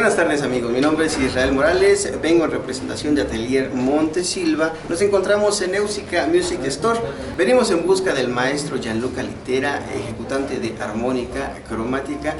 Buenas tardes amigos, mi nombre es Israel Morales, vengo en representación de Atelier Montesilva. Nos encontramos en Eusika Music Store. Venimos en busca del maestro Gianluca Litera, ejecutante de armónica cromática,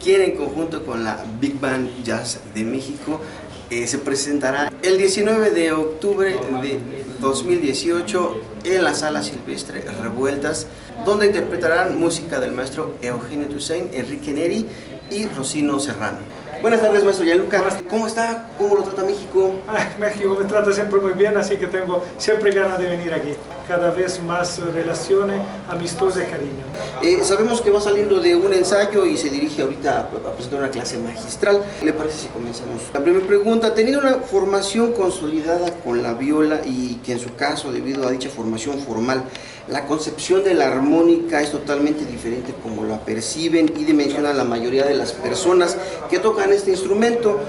quien en conjunto con la Big Band Jazz de México se presentará el 19 de octubre de 2018 en la Sala Silvestre Revueltas, donde interpretarán música del maestro Eugenio Toussaint, Enrique Neri y Rocino Serrano. Buenas tardes, maestro Gianluca. ¿Cómo está? ¿Cómo lo trata México? México me trata siempre muy bien, así que tengo siempre ganas de venir aquí. Cada vez más relaciones amistosas y cariño. Sabemos que va saliendo de un ensayo y se dirige ahorita a presentar una clase magistral. ¿Le parece si comenzamos? La primera pregunta, teniendo una formación consolidada con la viola y que en su caso, debido a dicha formación formal, la concepción de la armónica es totalmente diferente como la perciben y dimensionan la mayoría de las personas que tocan este instrumento,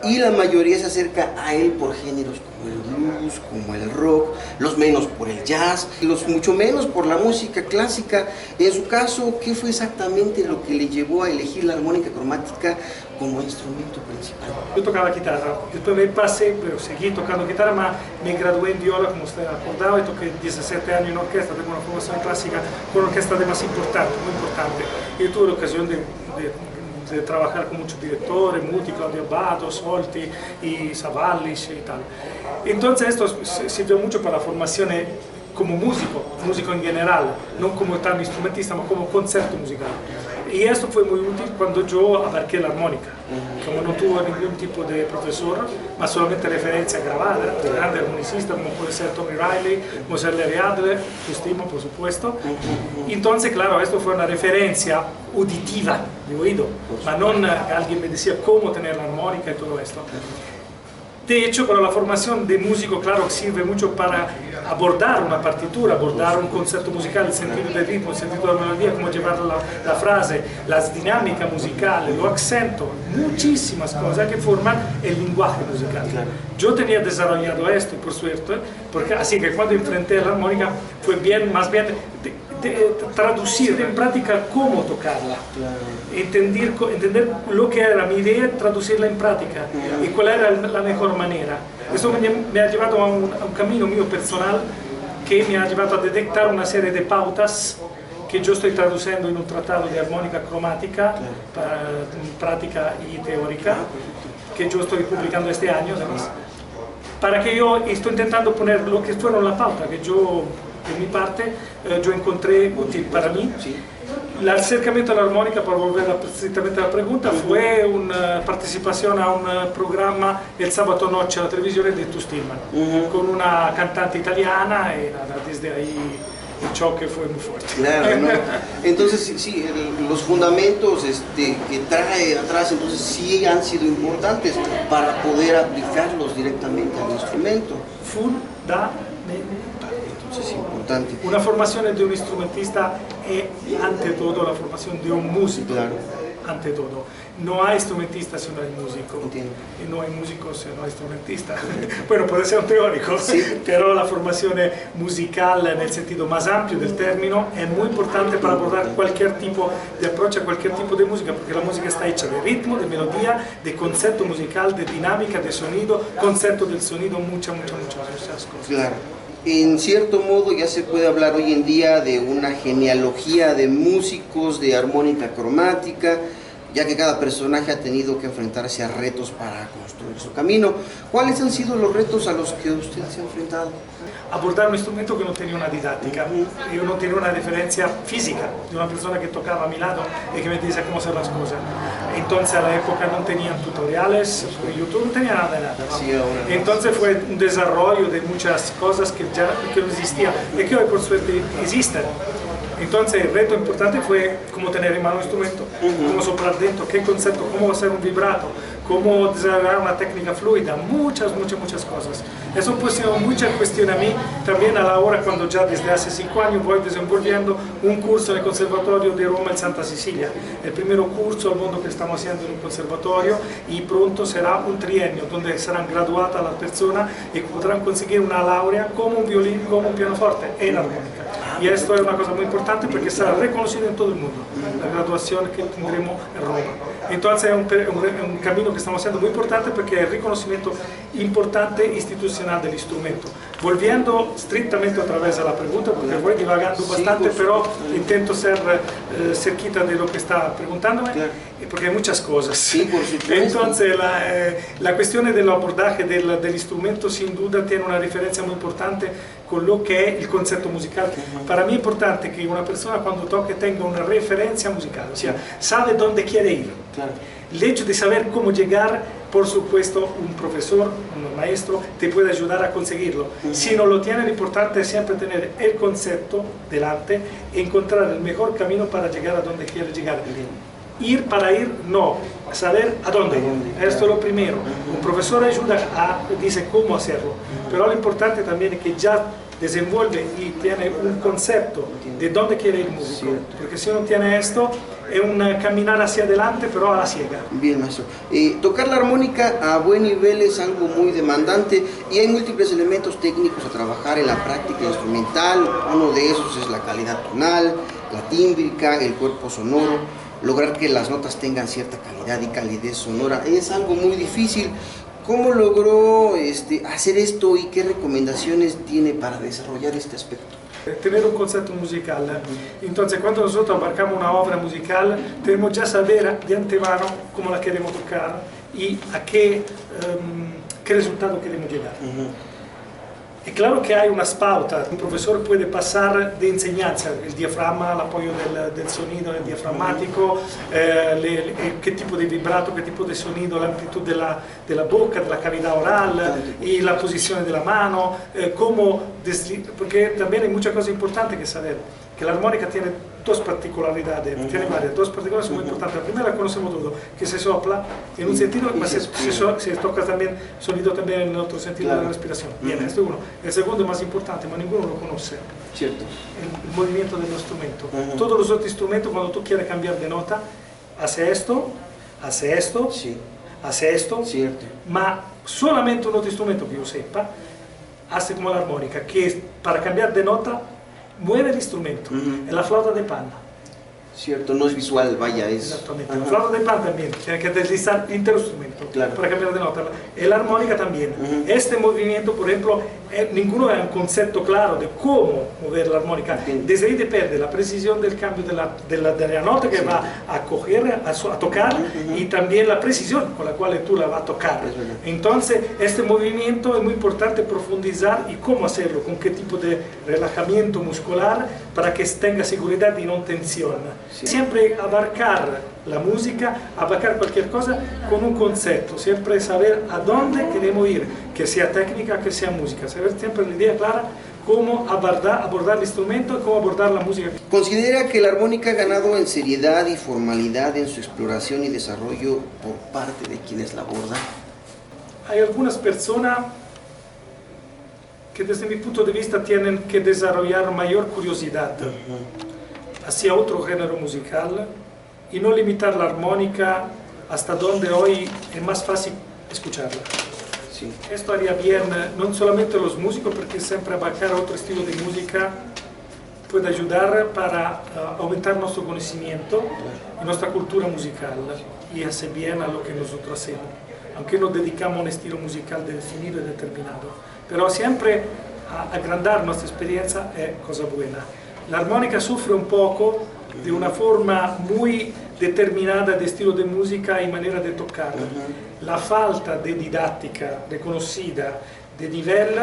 y la mayoría se acerca a él por géneros como el blues, como el rock, los menos por el jazz, los mucho menos por la música clásica. En su caso, ¿qué fue exactamente lo que le llevó a elegir la armónica cromática como instrumento principal? Yo tocaba guitarra, después me pasé, pero seguí tocando guitarra, pero me gradué en viola, como usted acordaba, y toqué 17 años en orquesta, tengo una formación clásica con orquesta de más importante, muy importante. Y tuve la ocasión de trabajar con muchos directores, Muti, Claudio Abbato, Solti y Savallis y tal. Entonces esto sirvió mucho para la formación como músico en general, no como tal instrumentista, sino como concepto musical. Y esto fue muy útil cuando yo abarqué la armónica, como no tuve ningún tipo de profesor, más solamente referencia grabada de grandes armonicistas como puede ser Tommy Riley, como ser Larry Adler, que estimo por supuesto. Entonces, claro, esto fue una referencia auditiva, de oído, pero no alguien me decía cómo tener la armónica y todo esto. De hecho, para la formación de músico, claro, sirve mucho para abordar una partitura, abordar un concepto musical, el sentido del ritmo, el sentido de la melodía, cómo llevar la frase, las dinámicas musicales, los acentos, muchísimas cosas que forman el lenguaje musical. Yo tenía desarrollado esto, por suerte, porque así que cuando enfrenté la armónica fue bien, más bien traducir en práctica cómo tocarla, entender lo que era mi idea, traducirla en práctica y cuál era la mejor manera. Eso me ha llevado a un camino mío personal que me ha llevado a detectar una serie de pautas que yo estoy traduciendo en un tratado de armónica cromática, práctica y teórica, que yo estoy publicando este año, además, para que yo estoy intentando poner lo que fueron la pauta que yo, de mi parte, yo encontré útil para mí. El acercamiento a la armónica, para volver estrictamente a la pregunta, fue una participación a un programa el sábado noche a la televisión de Tu Stillman, con una cantante italiana, y nada, desde ahí el choque fue muy fuerte. Claro, ¿no? Entonces sí, los fundamentos que trae atrás, entonces sí han sido importantes para poder aplicarlos directamente al instrumento. Entonces es importante. Una formación de un instrumentista es ante todo la formación de un músico. Claro. Ante todo. No hay instrumentista si no hay músico. Entiendo. Y no hay músico si no hay instrumentista. Bueno, puede ser un teórico, sí, pero la formación musical en el sentido más amplio del término es muy importante para abordar cualquier tipo de approach a cualquier tipo de música, porque la música está hecha de ritmo, de melodía, de concepto musical, de dinámica, de sonido, concepto del sonido, muchas cosas. Claro. En cierto modo ya se puede hablar hoy en día de una genealogía de músicos de armónica cromática, ya que cada personaje ha tenido que enfrentarse a retos para construir su camino. ¿Cuáles han sido los retos a los que usted se ha enfrentado? Abordar un instrumento que no tenía una didáctica, yo no tenía una referencia física de una persona que tocaba a mi lado y que me decía cómo hacer las cosas. Entonces a la época no tenían tutoriales, YouTube no tenía nada de nada. Sí, entonces fue un desarrollo de muchas cosas que no existían y que hoy por suerte existen. Entonces el reto importante fue cómo tener en mano un instrumento, cómo soplar dentro, qué concepto, cómo hacer un vibrato, cómo desarrollar una técnica fluida, muchas cosas. Eso puso mucha cuestión a mí también a la hora cuando ya desde hace 5 años voy desenvolviendo un curso en el Conservatorio de Roma en Santa Cecilia. El primer curso al mundo que estamos haciendo en un conservatorio, y pronto será un trienio donde serán graduadas las personas y podrán conseguir una laurea como un violín, como un pianoforte en armónica. Y esto es una cosa muy importante porque será reconocido en todo el mundo, la graduación que tendremos en Roma. Entonces es un camino que estamos haciendo muy importante porque es el reconocimiento importante institucional del instrumento. Volviendo estrictamente otra vez a la pregunta, porque voy divagando bastante, pero intento ser cerquita de lo que está preguntándome, porque hay muchas cosas. Sí, por supuesto. Entonces la cuestión del abordaje del instrumento sin duda tiene una diferencia muy importante con lo que es el concepto musical. Para mí es importante que una persona cuando toque tenga una referencia musical, o sea, sabe dónde quiere ir. Claro. El hecho de saber cómo llegar, por supuesto, un profesor, un maestro, te puede ayudar a conseguirlo. Si no lo tiene, lo importante es siempre tener el concepto delante y encontrar el mejor camino para llegar a donde quiere llegar. Ir para ir, no, saber a dónde ir. Esto es lo primero. Un profesor ayuda dice cómo hacerlo, pero lo importante también es que ya desenvuelve y tiene un concepto de dónde quiere ir el músico, porque si no tiene esto, es un caminar hacia adelante, pero a la ciega. Bien, maestro. Tocar la armónica a buen nivel es algo muy demandante y hay múltiples elementos técnicos a trabajar en la práctica instrumental. Uno de esos es la calidad tonal, la tímbrica, el cuerpo sonoro. Lograr que las notas tengan cierta calidad y calidez sonora es algo muy difícil. ¿Cómo logró hacer esto y qué recomendaciones tiene para desarrollar este aspecto? Tener un concepto musical. Entonces, cuando nosotros abarcamos una obra musical, tenemos ya saber de antemano cómo la queremos tocar y a qué resultado queremos llegar. Es claro que hay unas pautas. Un profesor puede pasar de enseñanza, el diafragma, el apoyo del sonido, el diafragmático, qué tipo de vibrato, qué tipo de sonido, la amplitud de la boca, de la cavidad oral y la posición de la mano, porque también hay muchas cosas importantes que saber. Que la armónica tiene dos particularidades, tiene varias, dos particularidades muy importantes. La primera la conocemos todos, que se sopla en un sentido, pero se toca también sonido también en otro sentido de la respiración. Bien, esto es uno. El segundo más importante, pero ninguno lo conoce, Cierto. el movimiento del instrumento. Todos los otros instrumentos, cuando tú quieres cambiar de nota, hace esto, hace esto, hace esto, ma solamente un otro instrumento que yo sepa, hace como la armónica, que para cambiar de nota, mueve el instrumento, es la flauta de pan. Cierto, no es visual, vaya, es... Exactamente, la flauta de pan también, tiene que deslizar el instrumento para cambiar de nota. La armónica también. Este movimiento, por ejemplo, ninguno ha un concepto claro de cómo mover la armónica. Desde ahí depende la precisión del cambio de la nota que va a coger, a tocar, y también la precisión con la cual tú la vas a tocar. Entonces, este movimiento es muy importante profundizar y cómo hacerlo, con qué tipo de relajamiento muscular para que tenga seguridad y no tensión. Siempre abarcar la música, abarcar cualquier cosa con un concepto, siempre saber a dónde queremos ir, que sea técnica, que sea música, saber siempre la idea clara cómo abordar el instrumento y cómo abordar la música. ¿Considera que la armónica ha ganado en seriedad y formalidad en su exploración y desarrollo por parte de quienes la abordan? Hay algunas personas que desde mi punto de vista tienen que desarrollar mayor curiosidad hacia otro género musical y no limitar la armónica hasta donde hoy es más fácil escucharla. Esto haría bien no solamente a los músicos, porque siempre abarcar otro estilo de música puede ayudar para aumentar nuestro conocimiento y nuestra cultura musical y hace bien a lo que nosotros hacemos, aunque nos dedicamos a un estilo musical definido y determinado. Pero siempre agrandar nuestra experiencia es cosa buena. La armónica sufre un poco de una forma muy determinada de estilo de música y manera de tocar. La falta de didáctica reconocida de nivel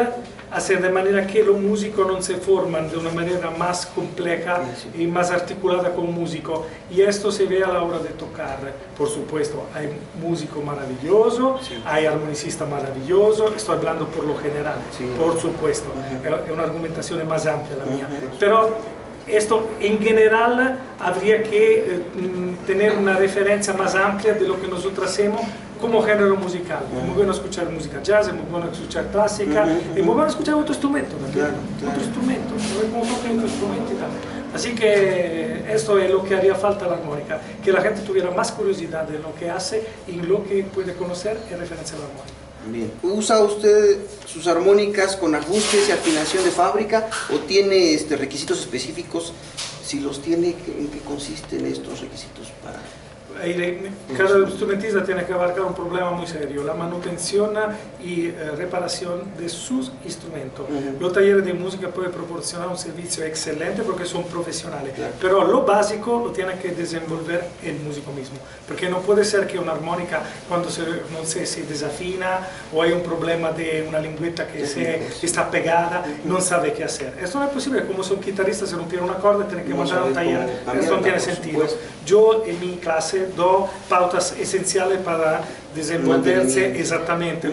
hace de manera que los músicos no se forman de una manera más compleja y más articulada como músico, y esto se ve a la hora de tocar. Por supuesto, hay músico maravilloso, hay armonicista maravilloso, estoy hablando por lo general, por supuesto, es una argumentación más amplia la mía, pero esto en general habría que tener una referencia más amplia de lo que nosotros hacemos como género musical. Es muy bueno escuchar música jazz, es muy bueno escuchar clásica, es muy bueno escuchar otro instrumento también, otro instrumento, como toca otro instrumento y tal. Así que esto es lo que haría falta a la armónica, que la gente tuviera más curiosidad de lo que hace y lo que puede conocer en referencia a la armónica. Bien. ¿Usa usted sus armónicas con ajustes y afinación de fábrica o tiene requisitos específicos? Si los tiene, ¿en qué consisten estos requisitos para...? Cada instrumentista tiene que abarcar un problema muy serio, la manutención y reparación de sus instrumentos. Los talleres de música pueden proporcionar un servicio excelente porque son profesionales, pero lo básico lo tiene que desenvolver el músico mismo, porque no puede ser que una armónica cuando se desafina o hay un problema de una lingüeta que está pegada, no sabe qué hacer. Esto no es posible, como son guitarristas, se rompieron una cuerda, tienen que mandar a un taller, esto no tiene sentido. Yo en mi clase doy pautas esenciales para desenvolverse exactamente.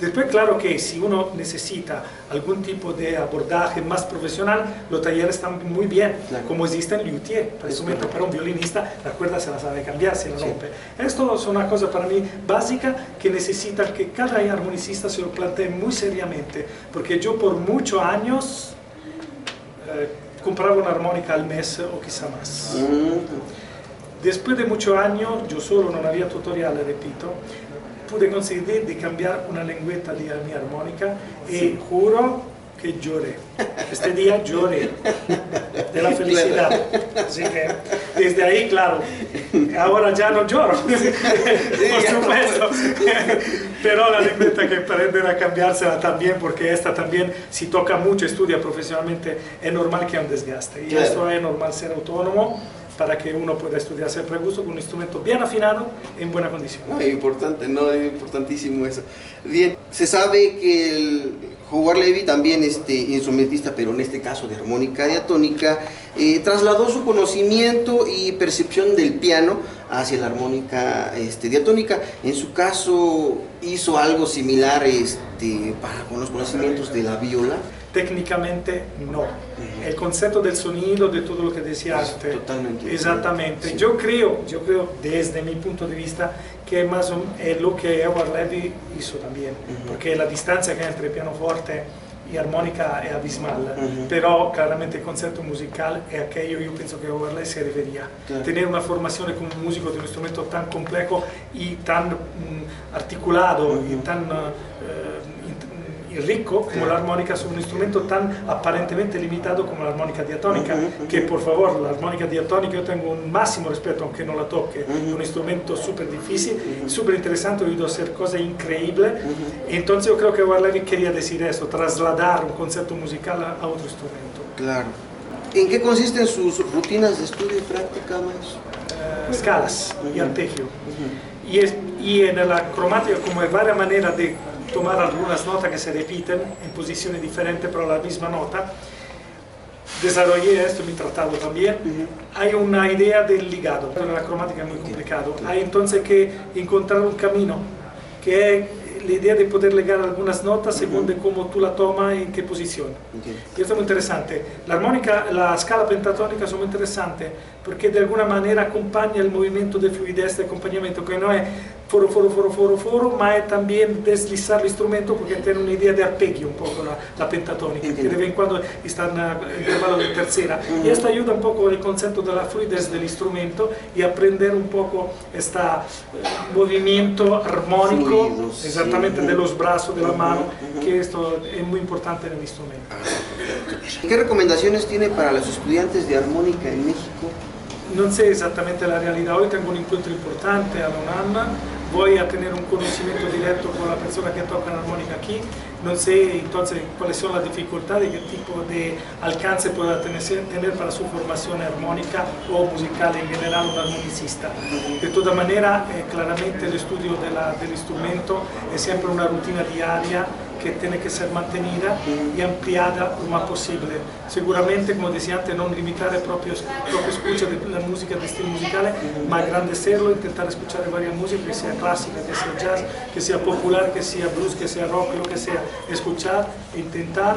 Después, claro que si uno necesita algún tipo de abordaje más profesional, los talleres están muy bien, como existen en luthier, por instrumento, para un violinista la cuerda se la sabe cambiar, se la rompe. Esto es una cosa para mí básica que necesita que cada armonicista se lo plantee muy seriamente, porque yo por muchos años compraba una armónica al mes o quizá más. Después de muchos años, yo solo no había tutorial, repito, pude conseguir de cambiar una lengüeta de mi armónica y juro que lloré. Este día lloré de la felicidad. Así que desde ahí, claro, ahora ya no lloro, por supuesto. Pero la lengüeta hay que aprender a cambiársela también, porque esta también, si toca mucho, estudia profesionalmente, es normal que haya un desgaste. Y esto es normal ser autónomo, para que uno pueda estudiar siempre a gusto con un instrumento bien afinado en buena condición. No, es importante, no, es importantísimo eso. Bien, se sabe que el Howard Levy también instrumentista, pero en este caso de armónica diatónica, trasladó su conocimiento y percepción del piano hacia la armónica diatónica. En su caso, hizo algo similar con los conocimientos de la viola. Técnicamente no. El concepto del sonido, de todo lo que decía antes. Totalmente. Exactamente. Sí. Yo creo, desde mi punto de vista, que más es lo que Howard Levy hizo también, porque la distancia que hay entre pianoforte y armónica es abismal, pero claramente el concepto musical es aquello, yo pienso que Howard Levy se debería tener una formación como músico de un instrumento tan complejo y tan articulado y tan rico como la armónica, es un instrumento tan aparentemente limitado como la armónica diatónica, que por favor, la armónica diatónica yo tengo un máximo respeto aunque no la toque, es un instrumento súper difícil, súper interesante, he oído hacer cosas increíbles, entonces yo creo que Howard Levy quería decir eso, trasladar un concepto musical a otro instrumento. Claro. ¿En qué consisten sus rutinas de estudio y práctica, maestro? Escalas y arpegio. Y en la cromática, como hay varias maneras de tomar algunas notas que se repiten en posiciones diferentes pero la misma nota, desarrollé esto en mi tratado también. Hay una idea del ligado, pero la cromática es muy complicado. Hay entonces que encontrar un camino, que es la idea de poder ligar algunas notas según de cómo tú la tomas y en qué posición. Y esto es muy interesante. La armónica, la scala pentatónica son muy interesantes porque de alguna manera acompaña el movimiento de fluidez de acompañamiento, que no es foro, foro, foro, foro, foro, ma es también deslizar el instrumento porque tiene una idea de arpeggio un poco la pentatónica, que de vez en cuando está en intervalo de tercera. Y esto ayuda un poco el concepto de la fluidez del instrumento y aprender un poco este movimiento armónico, fluidos, exactamente, de los brazos, de la mano, que esto es muy importante en el instrumento. ¿Qué recomendaciones tiene para los estudiantes de armónica en México? No sé exactamente la realidad, hoy tengo un encuentro importante a la UNAM, voy a tener un conocimiento directo con la persona que toca la armónica aquí, no sé entonces cuáles son las dificultades, qué tipo de alcance pueda tener para su formación armónica o musical en general un armonicista. De toda manera, claramente el estudio del instrumento es siempre una rutina diaria que tiene que ser mantenida y ampliada lo más posible. Seguramente, como decía antes, no limitar la propia escucha de la música, de estilos musicales, ma agrandecerlo, intentar escuchar varias músicas, que sea clásica, que sea jazz, que sea popular, que sea blues, que sea rock, lo que sea. Escuchar, intentar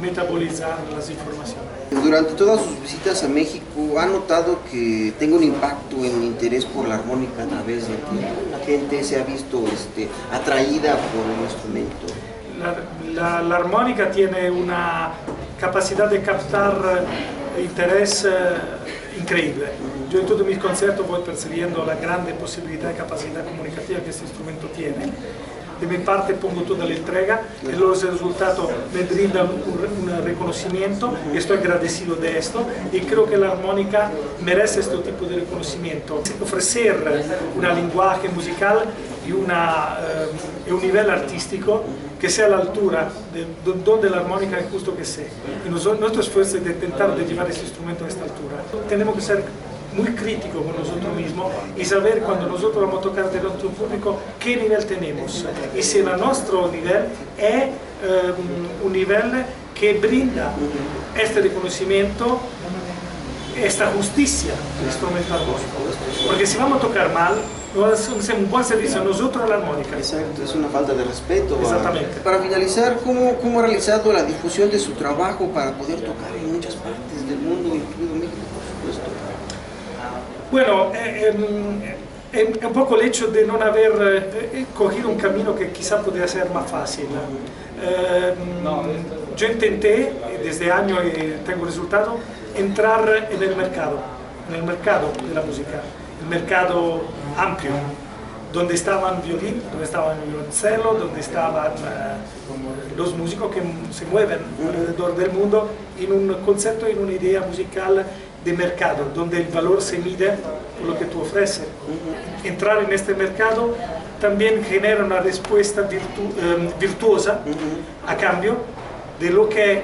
metabolizar las informaciones. Durante todas sus visitas a México, ¿ha notado que tenga un impacto en el interés por la armónica a través de ti? La gente se ha visto atraída por el instrumento. La armónica tiene una capacidad de captar interés increíble. Yo en todos mis conciertos voy percibiendo la grande posibilidad y capacidad comunicativa que este instrumento tiene. de mi parte pongo toda la entrega y los resultados me brindan un reconocimiento y estoy agradecido de esto y creo que la armónica merece este tipo de reconocimiento. Ofrecer un lenguaje musical y un nivel artístico que sea a la altura de donde la armónica es justo que sea. Y nuestro esfuerzo es de intentar de llevar este instrumento a esta altura. Tenemos que ser muy críticos con nosotros mismos y saber cuando nosotros vamos a tocar del nuestro público qué nivel tenemos y si nuestro nivel es un nivel que brinda este reconocimiento, esta justicia instrumental. Porque si vamos a tocar mal, no hacemos un buen servicio a nosotros a la armónica. Exacto, es una falta de respeto. Exactamente. Para finalizar, ¿cómo ha realizado la difusión de su trabajo para poder tocar en muchas partes del mundo, incluido México, por supuesto? Bueno, un poco el hecho de no haber cogido un camino que quizá podría ser más fácil. Yo intenté, desde años y tengo resultado, entrar en el mercado de la música, el mercado amplio, donde estaban violín, donde estaban violoncello, donde estaban los músicos que se mueven alrededor del mundo en un concepto, en una idea musical de mercado, donde el valor se mide por lo que tú ofreces. Entrar en este mercado también genera una respuesta virtuosa a cambio de lo que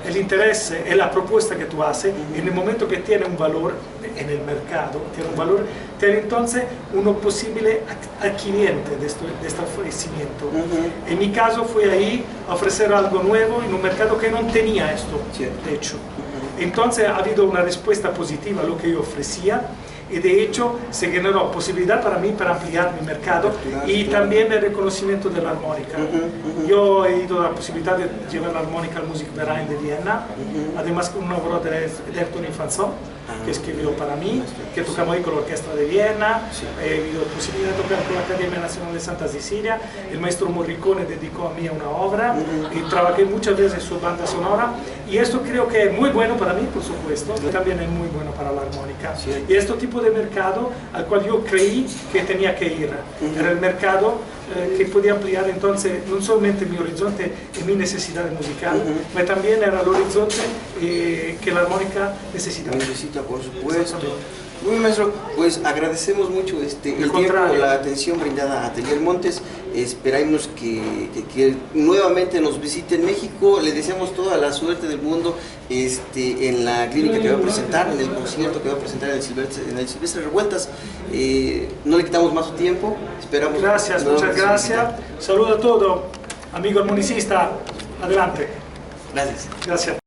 el interés y la propuesta que tú haces. En el momento que tiene un valor en el mercado, tiene un valor, tiene entonces uno posible adquiriente de este ofrecimiento. En mi caso fue ahí a ofrecer algo nuevo en un mercado que no tenía esto, de hecho. Entonces ha habido una respuesta positiva a lo que yo ofrecía y de hecho se generó posibilidad para mí para ampliar mi mercado y también el reconocimiento de la armónica. Yo he ido a la posibilidad de llevar la armónica al Musikverein de Viena, además con una obra de Anthony Fanzon, que escribió para mí, que tocamos ahí con la orquesta de Viena, he habido la posibilidad de tocar con la Academia Nacional de Santa Cecilia, el maestro Morricone dedicó a mí una obra y trabajé muchas veces en su banda sonora y esto creo que es muy bueno para mí, por supuesto, y también es muy bueno para la armónica. Y este tipo de mercado al cual yo creí que tenía que ir, era el mercado que podía ampliar entonces no solamente mi horizonte y mi necesidad musical, pero también era el horizonte que la armónica necesita. Necesita, por supuesto. Muy bien, maestro, pues agradecemos mucho el tiempo, la atención brindada a Atelier Montes. Esperamos que nuevamente nos visite en México. Le deseamos toda la suerte del mundo en la clínica que va a presentar, en el concierto que va a presentar en el Silvestre Revueltas. No le quitamos más su tiempo. Esperamos. Gracias, muchas gracias. Saludo a todos, amigo armonicista. Adelante. Gracias. Gracias.